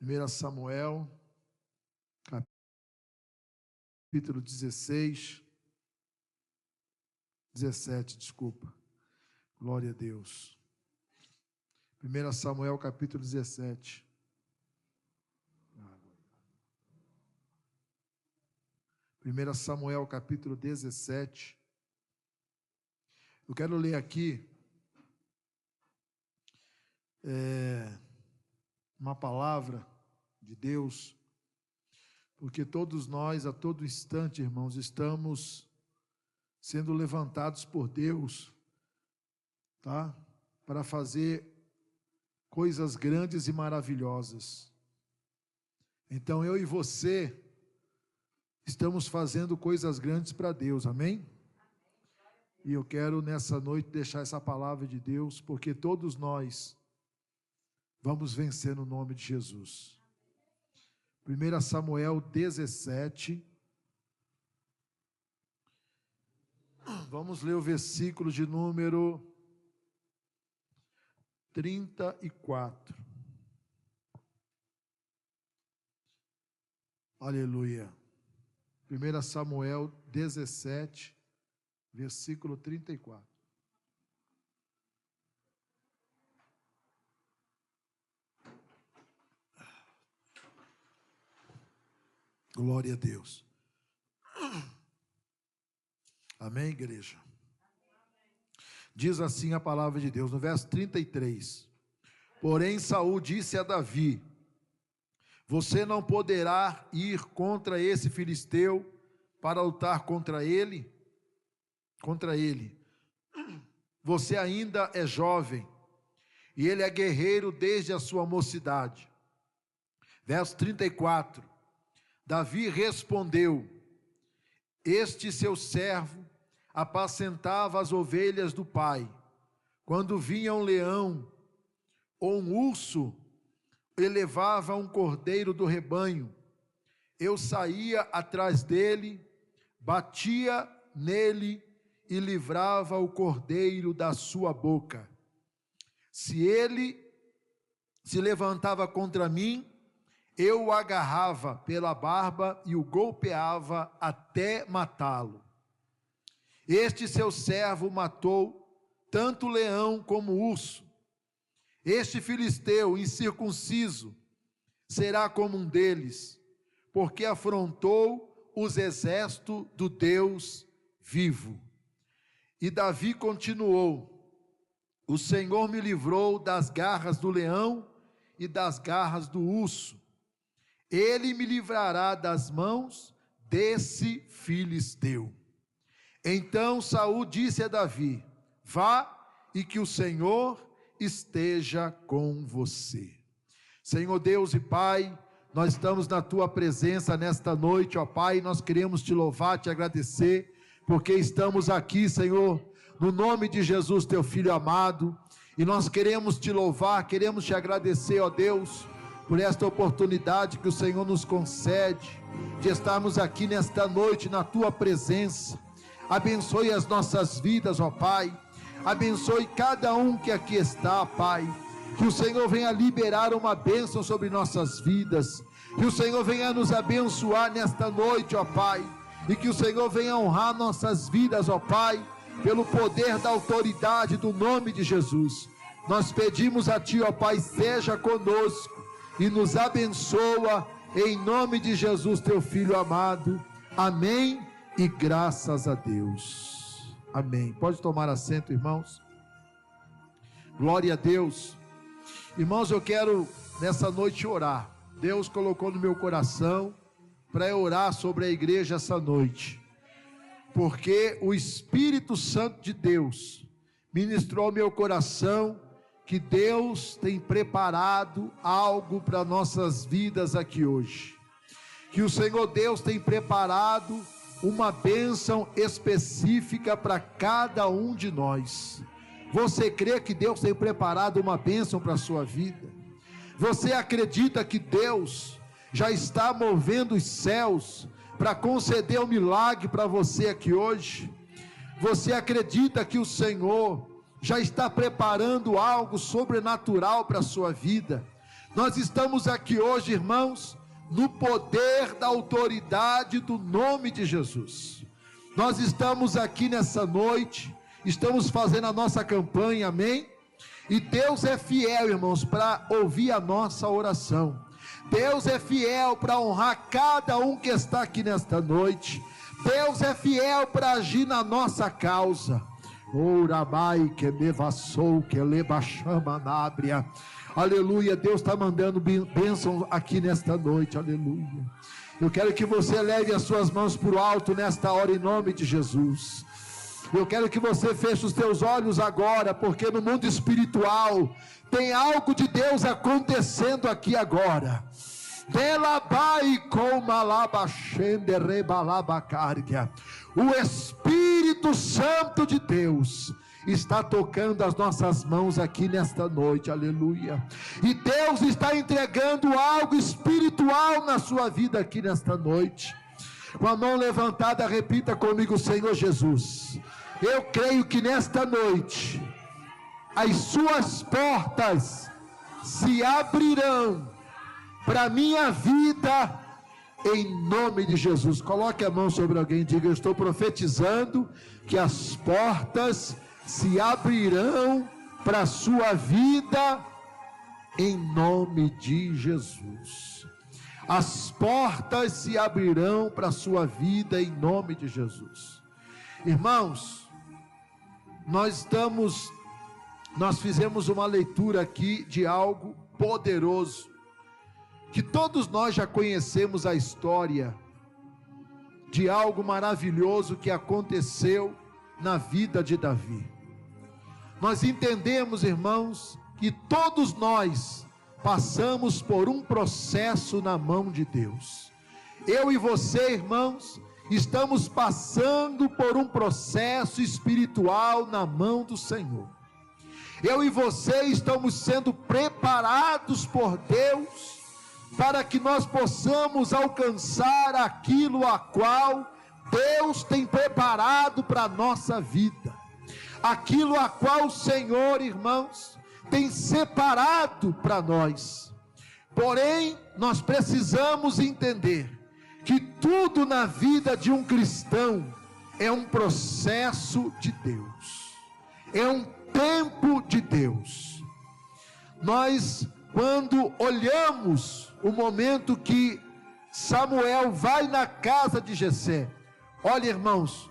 1 Samuel, capítulo 17, desculpa. Glória a Deus. 1 Samuel, capítulo 17. 1 Samuel, capítulo 17. Eu quero ler aqui uma palavra de Deus, porque todos nós, a todo instante, irmãos, estamos sendo levantados por Deus, tá? Para fazer coisas grandes e maravilhosas. Então, eu e você estamos fazendo coisas grandes para Deus, amém? E eu quero nessa noite deixar essa palavra de Deus, porque todos nós vamos vencer no nome de Jesus. 1 Samuel 17. Vamos ler o versículo de número 34. Aleluia. 1 Samuel 17, versículo 34. Glória a Deus. Amém, igreja? Diz assim a palavra de Deus, no verso 33. Porém, Saul disse a Davi: você não poderá ir contra esse filisteu para lutar contra ele. Você ainda é jovem, e ele é guerreiro desde a sua mocidade. Verso 34. Davi respondeu: este seu servo apacentava as ovelhas do pai. Quando vinha um leão ou um urso, ele levava um cordeiro do rebanho. Eu saía atrás dele, batia nele e livrava o cordeiro da sua boca. Se ele se levantava contra mim, eu o agarrava pela barba e o golpeava até matá-lo. Este seu servo matou tanto o leão como o urso. Este filisteu incircunciso será como um deles, porque afrontou os exércitos do Deus vivo. E Davi continuou: o Senhor me livrou das garras do leão e das garras do urso. Ele me livrará das mãos desse filisteu. Então Saul disse a Davi: vá e que o Senhor esteja com você. Senhor Deus e Pai, nós estamos na tua presença nesta noite, ó Pai, nós queremos te louvar, te agradecer, porque estamos aqui, Senhor, no nome de Jesus, teu Filho amado, e nós queremos te louvar, queremos te agradecer, ó Deus, por esta oportunidade que o Senhor nos concede, de estarmos aqui nesta noite na tua presença. Abençoe as nossas vidas, ó Pai, abençoe cada um que aqui está, Pai, que o Senhor venha liberar uma bênção sobre nossas vidas, que o Senhor venha nos abençoar nesta noite, ó Pai, e que o Senhor venha honrar nossas vidas, ó Pai, pelo poder da autoridade do nome de Jesus. Nós pedimos a Ti, ó Pai, seja conosco e nos abençoa, em nome de Jesus, teu Filho amado. Amém e graças a Deus. Amém. Pode tomar assento, irmãos. Glória a Deus. Irmãos, eu quero nessa noite orar. Deus colocou no meu coração para eu orar sobre a igreja essa noite, porque o Espírito Santo de Deus ministrou ao meu coração que Deus tem preparado algo para nossas vidas aqui hoje, que o Senhor Deus tem preparado uma bênção específica para cada um de nós. Você crê que Deus tem preparado uma bênção para a sua vida? Você acredita que Deus já está movendo os céus para conceder um milagre para você aqui hoje? Você acredita que o Senhor já está preparando algo sobrenatural para a sua vida? Nós estamos aqui hoje, irmãos, no poder da autoridade do nome de Jesus. Nós estamos aqui nessa noite, estamos fazendo a nossa campanha, amém? E Deus é fiel, irmãos, para ouvir a nossa oração. Deus é fiel para honrar cada um que está aqui nesta noite. Deus é fiel para agir na nossa causa. Orabai que me vassou, que leba chama nábria. Aleluia, Deus está mandando bênção aqui nesta noite, aleluia. Eu quero que você leve as suas mãos para o alto nesta hora em nome de Jesus. Eu quero que você feche os teus olhos agora, porque no mundo espiritual tem algo de Deus acontecendo aqui agora. O Espírito Santo de Deus está tocando as nossas mãos aqui nesta noite, aleluia. E Deus está entregando algo espiritual na sua vida aqui nesta noite. Com a mão levantada, repita comigo: Senhor Jesus, eu creio que nesta noite as suas portas se abrirão para minha vida, em nome de Jesus. Coloque a mão sobre alguém e diga: eu estou profetizando que as portas se abrirão para a sua vida, em nome de Jesus. As portas se abrirão para a sua vida, em nome de Jesus. Irmãos, nós fizemos uma leitura aqui de algo poderoso, que todos nós já conhecemos a história de algo maravilhoso que aconteceu na vida de Davi. Nós entendemos, irmãos, que todos nós passamos por um processo na mão de Deus. Eu e você, irmãos, estamos passando por um processo espiritual na mão do Senhor. Eu e você estamos sendo preparados por Deus para que nós possamos alcançar aquilo a qual Deus tem preparado para a nossa vida, aquilo a qual o Senhor, irmãos, tem separado para nós. Porém, nós precisamos entender que tudo na vida de um cristão é um processo de Deus, é um tempo de Deus. Nós, quando olhamos o momento que Samuel vai na casa de Jessé, olha, irmãos,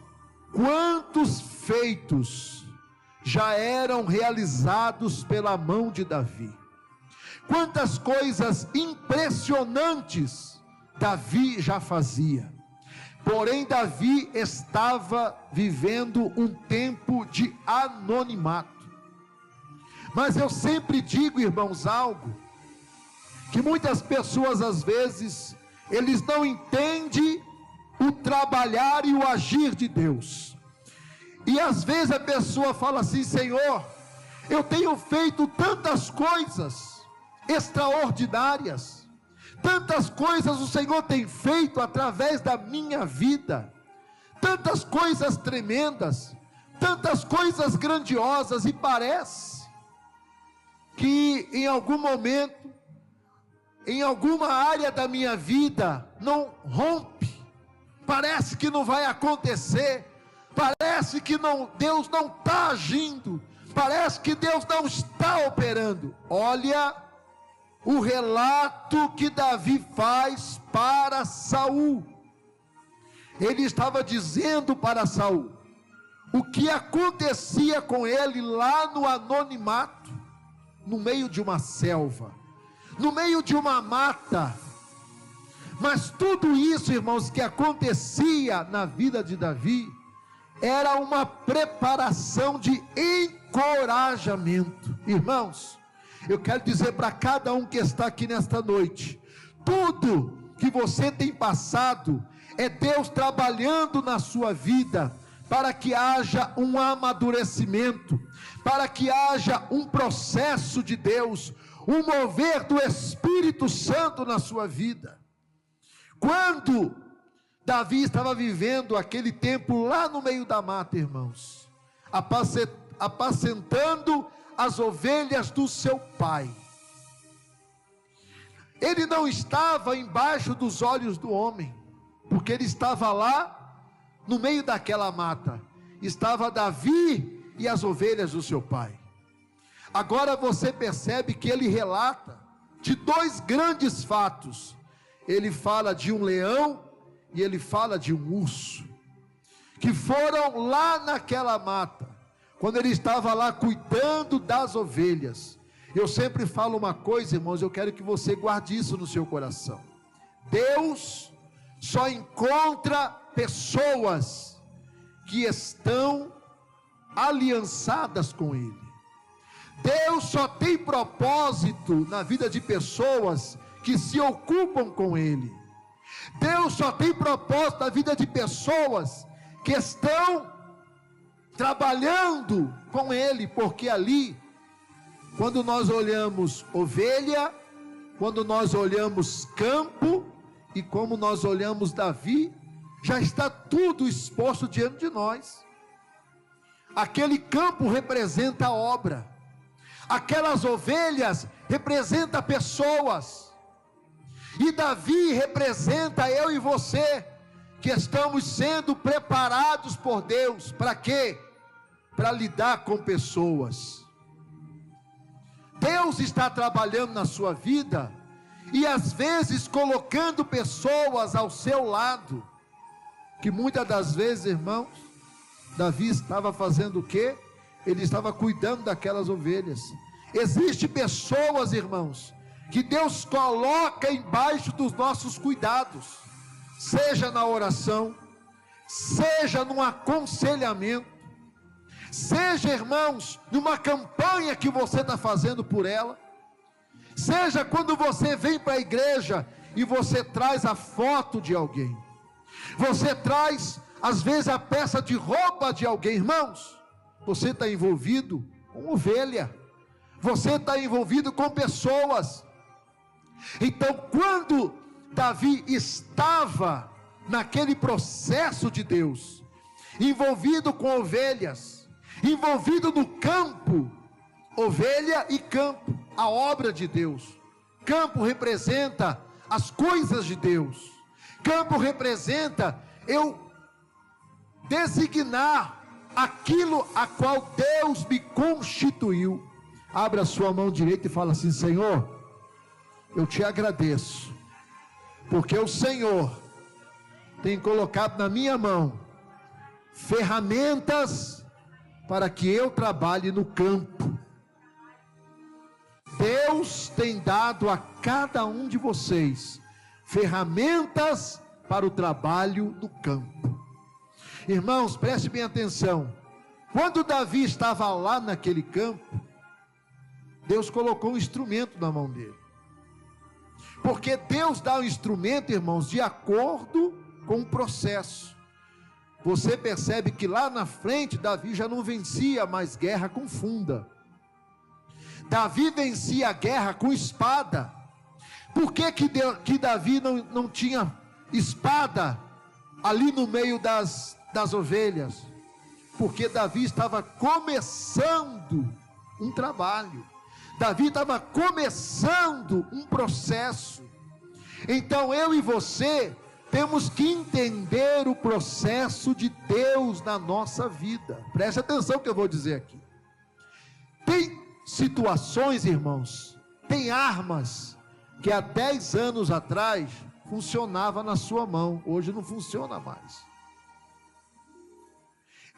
quantos feitos já eram realizados pela mão de Davi, quantas coisas impressionantes Davi já fazia. Porém, Davi estava vivendo um tempo de anonimato. Mas eu sempre digo, irmãos, algo que muitas pessoas às vezes eles não entendem o trabalhar e o agir de Deus. E às vezes a pessoa fala assim: Senhor, eu tenho feito tantas coisas extraordinárias, tantas coisas o Senhor tem feito através da minha vida, tantas coisas tremendas, tantas coisas grandiosas, e parece que em algum momento, em alguma área da minha vida, não rompe, parece que não vai acontecer, parece que Deus não está agindo, parece que Deus não está operando. Olha o relato que Davi faz para Saul. Ele estava dizendo para Saul o que acontecia com ele lá no anonimato, no meio de uma selva, no meio de uma mata. Mas tudo isso, irmãos, que acontecia na vida de Davi, era uma preparação de encorajamento. Irmãos, eu quero dizer para cada um que está aqui nesta noite, tudo que você tem passado, é Deus trabalhando na sua vida, para que haja um amadurecimento, para que haja um processo de Deus, um mover do Espírito Santo na sua vida. Quando Davi estava vivendo aquele tempo lá no meio da mata, irmãos, apacentando as ovelhas do seu pai, Ele não estava embaixo dos olhos do homem, porque ele estava lá no meio daquela mata. Estava Davi e as ovelhas do seu pai. Agora você percebe que ele relata de dois grandes fatos. Ele fala de um leão e ele fala de um urso, que foram lá naquela mata, quando ele estava lá cuidando das ovelhas. Eu sempre falo uma coisa, irmãos, eu quero que você guarde isso no seu coração. Deus só encontra pessoas que estão aliançadas com Ele. Deus só tem propósito na vida de pessoas que se ocupam com Ele. Deus só tem propósito na vida de pessoas que estão trabalhando com Ele, porque ali, quando nós olhamos ovelha, quando nós olhamos campo, e como nós olhamos Davi, já está tudo exposto diante de nós. Aquele campo representa a obra, aquelas ovelhas representam pessoas, e Davi representa eu e você, que estamos sendo preparados por Deus, para quê? Para lidar com pessoas. Deus está trabalhando na sua vida, e às vezes colocando pessoas ao seu lado, que muitas das vezes, irmãos, Davi estava fazendo o quê? Ele estava cuidando daquelas ovelhas. Existem pessoas, irmãos, que Deus coloca embaixo dos nossos cuidados, seja na oração, seja num aconselhamento, seja, irmãos, numa campanha que você está fazendo por ela, seja quando você vem para a igreja e você traz a foto de alguém, você traz às vezes a peça de roupa de alguém, irmãos, você está envolvido com ovelha, você está envolvido com pessoas. Então, quando Davi estava naquele processo de Deus, envolvido com ovelhas, envolvido no campo, ovelha e campo, a obra de Deus. Campo representa as coisas de Deus. Campo representa eu designar aquilo a qual Deus me constituiu. Abra a sua mão direita e fala assim: Senhor, eu te agradeço, porque o Senhor tem colocado na minha mão ferramentas para que eu trabalhe no campo. Deus tem dado a cada um de vocês ferramentas para o trabalho no campo. Irmãos, preste bem atenção. Quando Davi estava lá naquele campo, Deus colocou um instrumento na mão dele. Porque Deus dá um instrumento, irmãos, de acordo com o processo. Você percebe que lá na frente, Davi já não vencia mais guerra com funda. Davi vencia a guerra com espada. Por que Davi não tinha espada ali no meio das ovelhas? Porque Davi estava começando um trabalho. Davi estava começando um processo. Então eu e você temos que entender o processo de Deus na nossa vida. Preste atenção que eu vou dizer aqui. Tem situações, irmãos, tem armas que há 10 anos atrás funcionava na sua mão, hoje não funciona mais.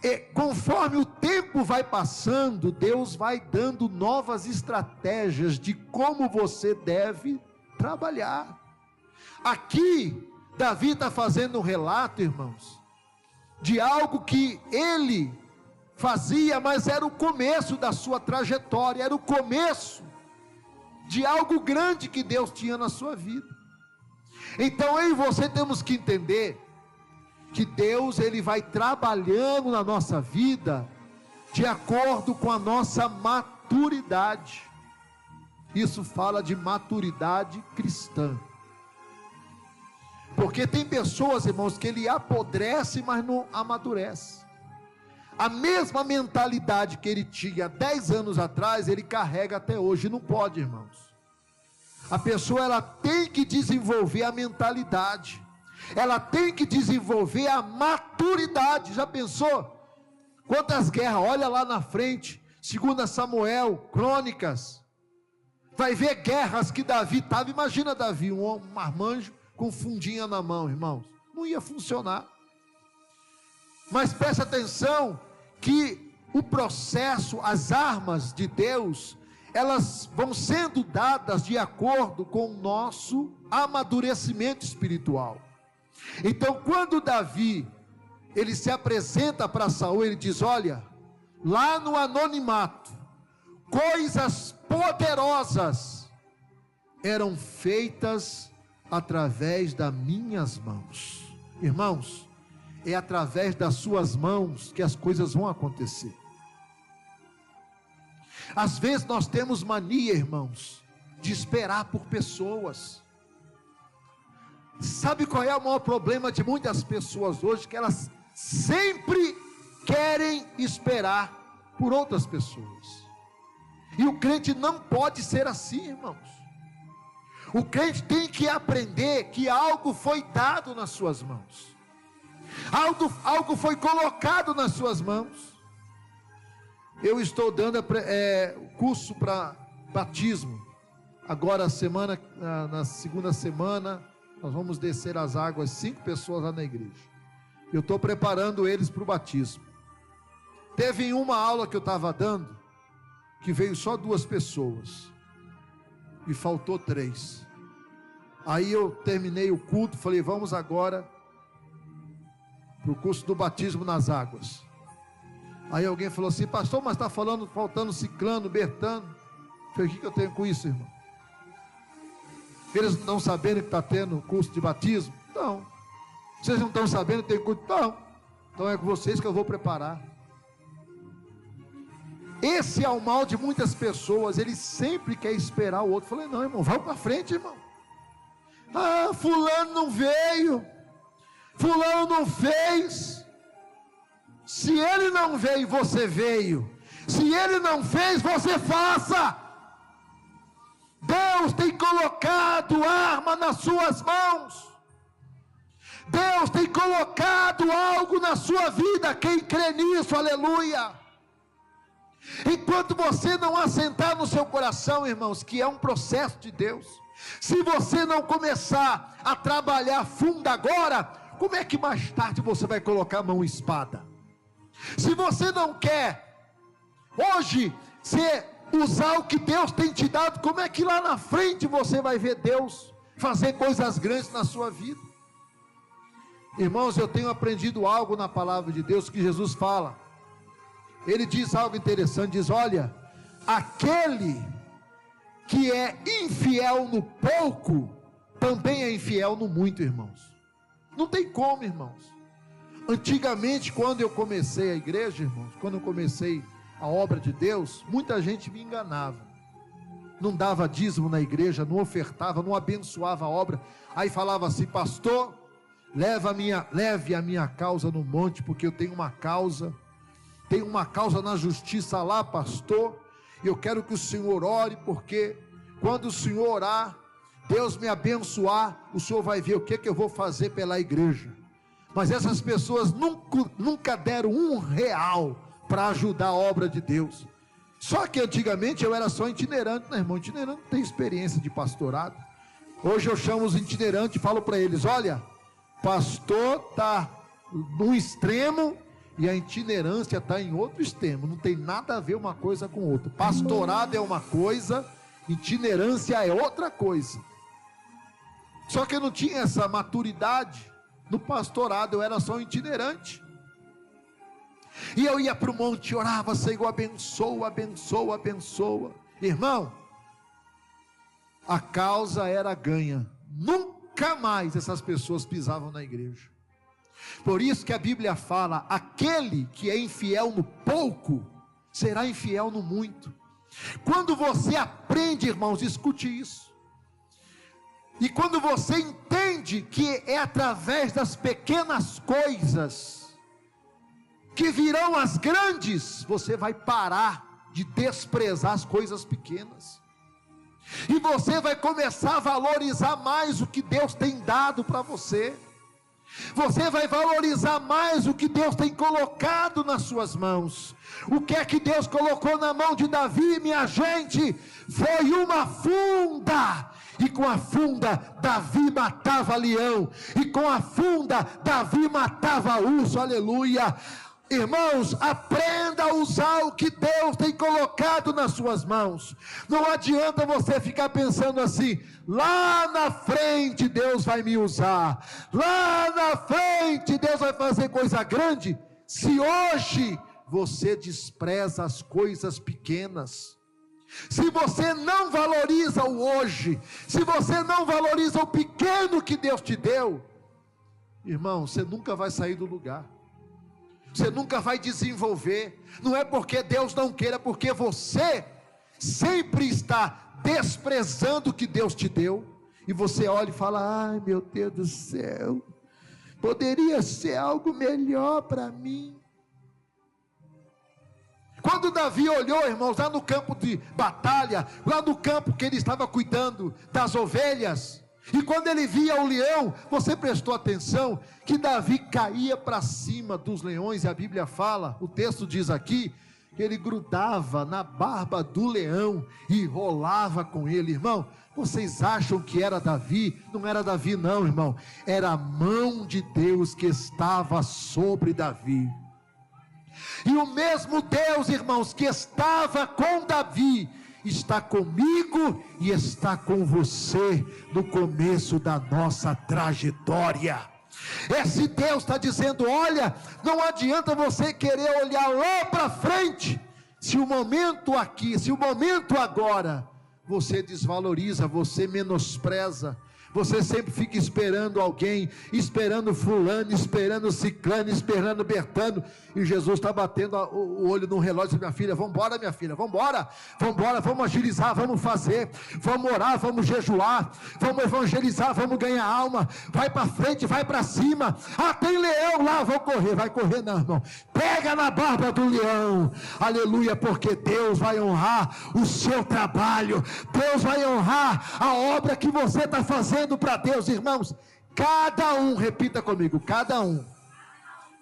E conforme o tempo vai passando, Deus vai dando novas estratégias de como você deve trabalhar. Aqui, Davi está fazendo um relato, irmãos, de algo que ele fazia, mas era o começo da sua trajetória, era o começo de algo grande que Deus tinha na sua vida. Então eu e você temos que entender que Deus, ele vai trabalhando na nossa vida de acordo com a nossa maturidade. Isso fala de maturidade cristã. Porque tem pessoas, irmãos, que ele apodrece, mas não amadurece. A mesma mentalidade que ele tinha 10 anos atrás, ele carrega até hoje. Não pode, irmãos. A pessoa ela tem que desenvolver a mentalidade, ela tem que desenvolver a maturidade. Já pensou? Quantas guerras, olha lá na frente, 2 Samuel, Crônicas, vai ver guerras que Davi estava. Imagina Davi, um marmanjo com fundinha na mão, irmãos, não ia funcionar. Mas preste atenção que o processo, as armas de Deus, elas vão sendo dadas de acordo com o nosso amadurecimento espiritual. Então, quando Davi, ele se apresenta para Saul, ele diz: olha, lá no anonimato, coisas poderosas eram feitas através das minhas mãos. Irmãos, é através das suas mãos que as coisas vão acontecer. Às vezes nós temos mania, irmãos, de esperar por pessoas. Sabe qual é o maior problema de muitas pessoas hoje? Que elas sempre querem esperar por outras pessoas. E o crente não pode ser assim, irmãos. O crente tem que aprender que algo foi dado nas suas mãos. Algo foi colocado nas suas mãos. Eu estou dando curso para batismo. Agora na segunda semana, nós vamos descer as águas, 5 pessoas lá na igreja. Eu estou preparando eles para o batismo. Teve uma aula que eu estava dando, que veio só 2 pessoas, e faltou 3. Aí eu terminei o culto, falei: vamos agora para o curso do batismo nas águas. Aí alguém falou assim: pastor, mas está faltando ciclano, bertano. Eu falei: o que eu tenho com isso, irmão? Eles não sabendo que está tendo curso de batismo? Não. Vocês não estão sabendo que tem curso? Não. Então é com vocês que eu vou preparar. Esse é o mal de muitas pessoas. Ele sempre quer esperar o outro. Eu falei: não, irmão, vai para frente, irmão. Ah, fulano não veio, fulano não fez. Se ele não veio, você veio. Se ele não fez, você faça. Deus tem colocado arma nas suas mãos. Deus tem colocado algo na sua vida. Quem crê nisso, aleluia. Enquanto você não assentar no seu coração, irmãos, que é um processo de Deus, se você não começar a trabalhar fundo agora, como é que mais tarde você vai colocar a mão em espada? Se você não quer hoje usar o que Deus tem te dado, como é que lá na frente você vai ver Deus fazer coisas grandes na sua vida? Irmãos, eu tenho aprendido algo na palavra de Deus que Jesus fala. Ele diz algo interessante, diz: olha, aquele que é infiel no pouco, também é infiel no muito, irmãos. Não tem como, irmãos. Antigamente, quando eu comecei a igreja, irmãos, quando eu comecei a obra de Deus, muita gente me enganava. Não dava dízimo na igreja, não ofertava, não abençoava a obra. Aí falava assim: pastor, leve a minha causa no monte, porque eu tenho uma causa na justiça lá, pastor, e eu quero que o senhor ore, porque quando o senhor orar, Deus me abençoar, o senhor vai ver o que eu vou fazer pela igreja. Mas essas pessoas nunca deram R$1 para ajudar a obra de Deus. Só que antigamente eu era só itinerante, né, irmão? Itinerante não tem experiência de pastorado. Hoje eu chamo os itinerantes e falo para eles: olha, pastor está num extremo e a itinerância está em outro extremo. Não tem nada a ver uma coisa com outra. Pastorado é uma coisa, itinerância é outra coisa. Só que eu não tinha essa maturidade. No pastorado eu era só um itinerante. E eu ia para o monte, orava: Senhor, abençoa, abençoa, abençoa. Irmão, a causa era ganha. Nunca mais essas pessoas pisavam na igreja. Por isso que a Bíblia fala: aquele que é infiel no pouco, será infiel no muito. Quando você aprende, irmãos, escute isso. E quando você entende que é através das pequenas coisas que virão as grandes, você vai parar de desprezar as coisas pequenas. E você vai começar a valorizar mais o que Deus tem dado para você. Você vai valorizar mais o que Deus tem colocado nas suas mãos. O que é que Deus colocou na mão de Davi, minha gente? Foi uma funda. E com a funda, Davi matava leão. E com a funda, Davi matava urso. Aleluia. Irmãos, aprenda a usar o que Deus tem colocado nas suas mãos. Não adianta você ficar pensando assim: lá na frente Deus vai me usar, lá na frente Deus vai fazer coisa grande. Se hoje você despreza as coisas pequenas, se você não valoriza o hoje, se você não valoriza o pequeno que Deus te deu, irmão, você nunca vai sair do lugar. Você nunca vai desenvolver. Não é porque Deus não queira, é porque você sempre está desprezando o que Deus te deu. E você olha e fala: ai meu Deus do céu, poderia ser algo melhor para mim. Quando Davi olhou, irmãos, lá no campo de batalha, lá no campo que ele estava cuidando das ovelhas, e quando ele via o leão, você prestou atenção que Davi caía para cima dos leões, e a Bíblia fala, o texto diz aqui, que ele grudava na barba do leão e rolava com ele. Irmão, vocês acham que era Davi? Não era Davi não, irmão, era a mão de Deus que estava sobre Davi. E o mesmo Deus, irmãos, que estava com Davi, está comigo e está com você no começo da nossa trajetória. Esse Deus está dizendo: olha, não adianta você querer olhar lá para frente, se o momento aqui, se o momento agora, você desvaloriza, você menospreza, você sempre fica esperando alguém, esperando fulano, esperando ciclano, esperando Bertano, e Jesus está batendo o olho no relógio e diz: minha filha, vamos embora, minha filha, vamos embora, vamos agilizar, vamos fazer, vamos orar, vamos jejuar, vamos evangelizar, vamos ganhar alma, vai para frente, vai para cima. Ah, tem leão lá, vou correr. Vai correr não, irmão, pega na barba do leão, aleluia, porque Deus vai honrar o seu trabalho, Deus vai honrar a obra que você está fazendo para Deus. Irmãos, cada um, repita comigo, cada um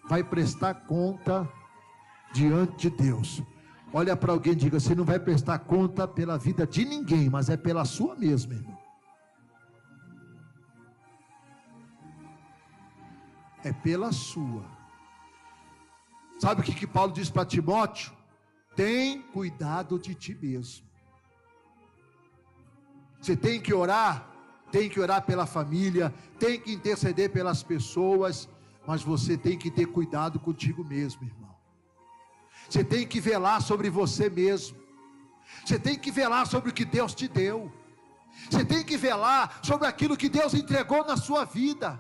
vai prestar conta diante de Deus. Olha para alguém e diga: você não vai prestar conta pela vida de ninguém, mas é pela sua mesma, irmão. É pela sua. Sabe o que Paulo diz para Timóteo? Tem cuidado de ti mesmo. Você tem que orar pela família, tem que interceder pelas pessoas, mas você tem que ter cuidado contigo mesmo, irmão. Você tem que velar sobre você mesmo. Você tem que velar sobre o que Deus te deu. Você tem que velar sobre aquilo que Deus entregou na sua vida.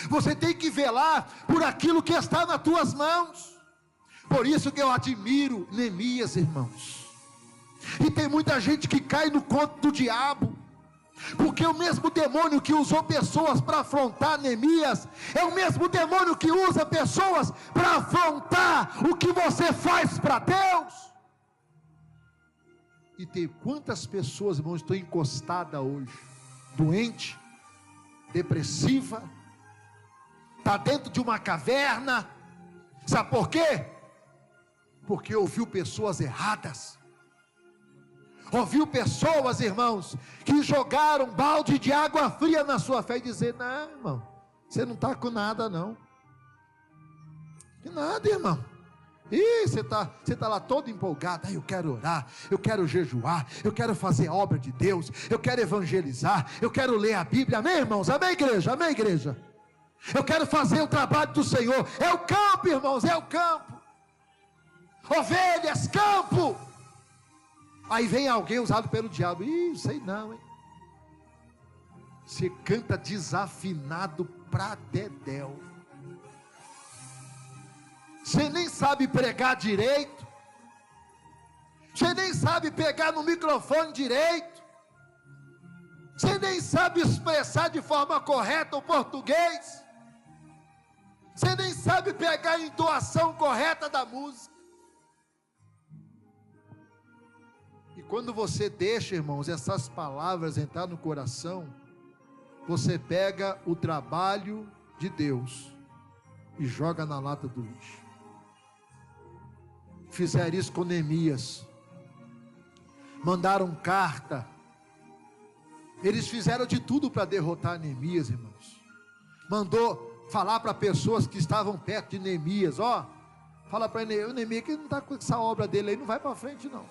Você tem que velar por aquilo que está nas tuas mãos. Por isso que eu admiro Neemias, irmãos. E tem muita gente que cai no conto do diabo, porque o mesmo demônio que usou pessoas para afrontar Neemias, é o mesmo demônio que usa pessoas para afrontar o que você faz para Deus. E tem quantas pessoas, irmãos, estão encostadas hoje, doente, depressiva, está dentro de uma caverna. Sabe por quê? Porque ouviu pessoas erradas. Ouviu pessoas, irmãos, que jogaram balde de água fria na sua fé e dizer: não, irmão, você não está com nada não. Que nada, irmão. Ih, você tá lá todo empolgado. Eu quero orar, eu quero jejuar, eu quero fazer a obra de Deus, eu quero evangelizar, eu quero ler a Bíblia. Amém, irmãos? Amém, igreja? Amém, igreja? Eu quero fazer o trabalho do Senhor. É o campo, irmãos, é o campo. Ovelhas, campo. Aí vem alguém usado pelo diabo. Ih, sei não, hein? Você canta desafinado pra dedéu. Você nem sabe pregar direito. Você nem sabe pegar no microfone direito. Você nem sabe expressar de forma correta o português. Você nem sabe pegar a entoação correta da música. E quando você deixa, irmãos, essas palavras entrar no coração, você pega o trabalho de Deus e joga na lata do lixo. Fizeram isso com Neemias, mandaram carta, eles fizeram de tudo para derrotar Neemias, irmãos. Mandou falar para pessoas que estavam perto de Neemias, ó, fala para Neemias que não está com essa obra dele aí, não vai para frente não.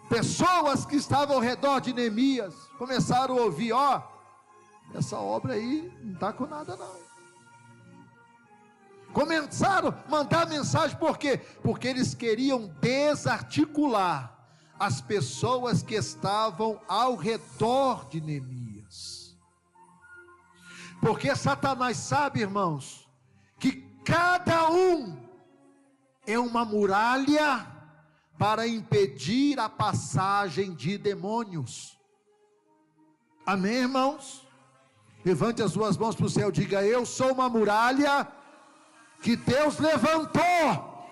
Pessoas que estavam ao redor de Neemias começaram a ouvir, ó, essa obra aí não está com nada não. Começaram a mandar mensagem, por quê? Porque eles queriam desarticular as pessoas que estavam ao redor de Neemias. Porque Satanás sabe, irmãos, que cada um é uma muralha para impedir a passagem de demônios. Amém, irmãos? Levante as suas mãos para o céu, diga: eu sou uma muralha que Deus levantou,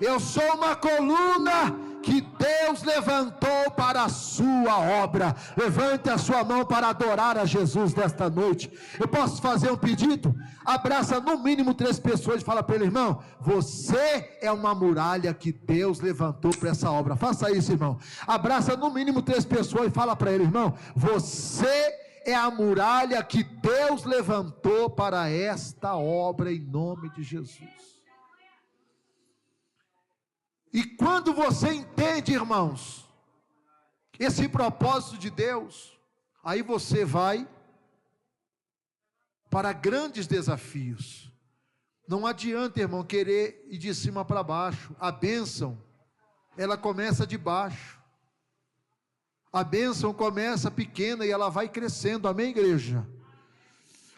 eu sou uma coluna que Deus levantou para a sua obra. Levante a sua mão para adorar a Jesus nesta noite. Eu posso fazer um pedido? Abraça no mínimo 3 pessoas e fala para ele: irmão, você é uma muralha que Deus levantou para essa obra. Faça isso, irmão. Abraça no mínimo 3 pessoas e fala para ele: irmão, você é a muralha que Deus levantou para esta obra, em nome de Jesus. E quando você entende, irmãos, esse propósito de Deus, aí você vai para grandes desafios. Não adianta, irmão, querer ir de cima para baixo. A bênção, ela começa de baixo. A bênção começa pequena e ela vai crescendo, amém, igreja?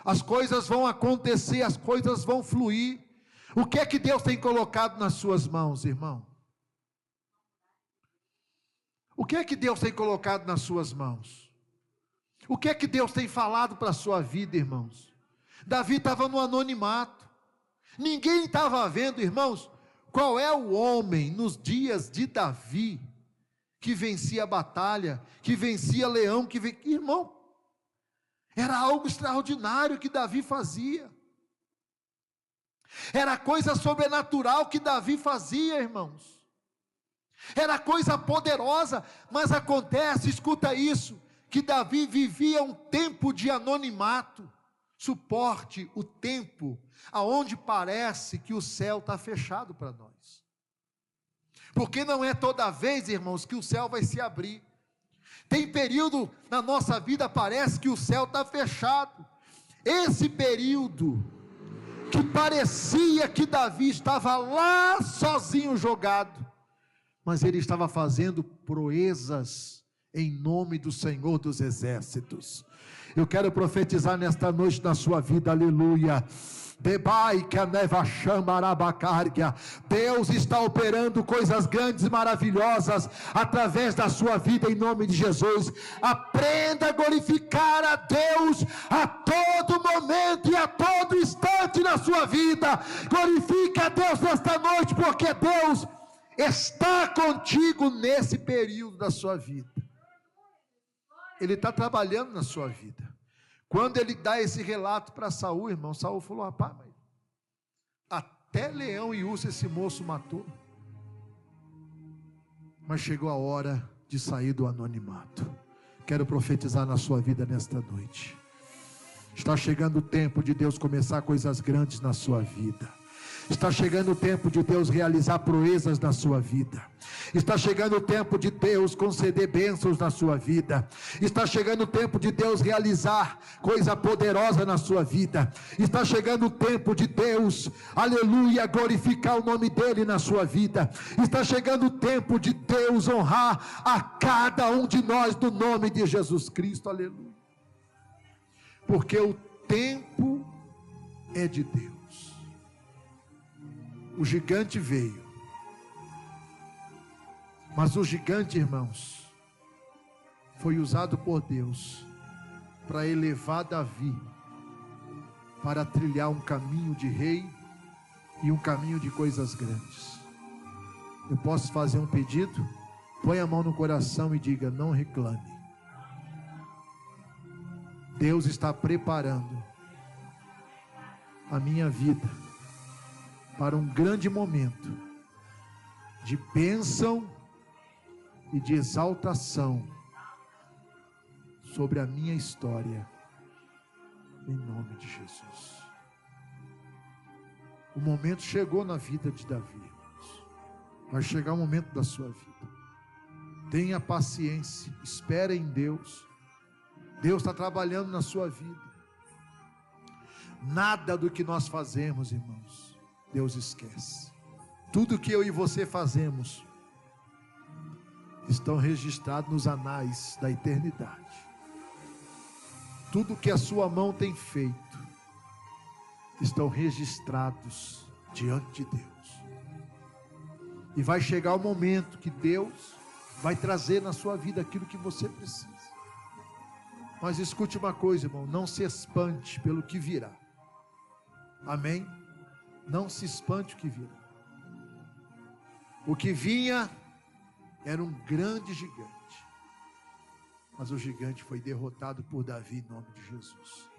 As coisas vão acontecer, as coisas vão fluir. O que é que Deus tem colocado nas suas mãos, irmão? O que é que Deus tem colocado nas suas mãos? O que é que Deus tem falado para a sua vida, irmãos? Davi estava no anonimato, ninguém estava vendo, irmãos, qual é o homem nos dias de Davi, que vencia a batalha, que vencia leão, irmão, era algo extraordinário que Davi fazia, era coisa sobrenatural que Davi fazia, irmãos, era coisa poderosa. Mas acontece, escuta isso, que Davi vivia um tempo de anonimato. Suporte o tempo aonde parece que o céu está fechado para nós, porque não é toda vez, irmãos, que o céu vai se abrir. Tem período na nossa vida, parece que o céu está fechado. Esse período que parecia que Davi estava lá sozinho jogado, mas ele estava fazendo proezas em nome do Senhor dos Exércitos. Eu quero profetizar nesta noite na sua vida, aleluia. Deus está operando coisas grandes e maravilhosas através da sua vida, em nome de Jesus. Aprenda a glorificar a Deus a todo momento e a todo instante na sua vida. Glorifique a Deus nesta noite, porque Deus está contigo nesse período da sua vida. Ele está trabalhando na sua vida. Quando ele dá esse relato para Saul, irmão, Saul falou: rapaz, mas até leão e urso esse moço matou. Mas chegou a hora de sair do anonimato. Quero profetizar na sua vida nesta noite. Está chegando o tempo de Deus começar coisas grandes na sua vida. Está chegando o tempo de Deus realizar proezas na sua vida. Está chegando o tempo de Deus conceder bênçãos na sua vida. Está chegando o tempo de Deus realizar coisa poderosa na sua vida. Está chegando o tempo de Deus, aleluia, glorificar o nome dEle na sua vida. Está chegando o tempo de Deus honrar a cada um de nós no nome de Jesus Cristo, aleluia. Porque o tempo é de Deus. O gigante veio, mas o gigante, irmãos, foi usado por Deus para elevar Davi, para trilhar um caminho de rei e um caminho de coisas grandes. Eu posso fazer um pedido? Põe a mão no coração e diga: não reclame. Deus está preparando a minha vida para um grande momento de bênção e de exaltação sobre a minha história, em nome de Jesus. O momento chegou na vida de Davi, irmãos. Vai chegar o momento da sua vida. Tenha paciência, espere em Deus. Deus está trabalhando na sua vida. Nada do que nós fazemos, irmãos, Deus esquece. Tudo que eu e você fazemos estão registrados nos anais da eternidade. Tudo que a sua mão tem feito estão registrados diante de Deus. E vai chegar o momento que Deus vai trazer na sua vida aquilo que você precisa. Mas escute uma coisa, irmão, não se espante pelo que virá. Amém? Não se espante o que virá. O que vinha era um grande gigante, mas o gigante foi derrotado por Davi em nome de Jesus.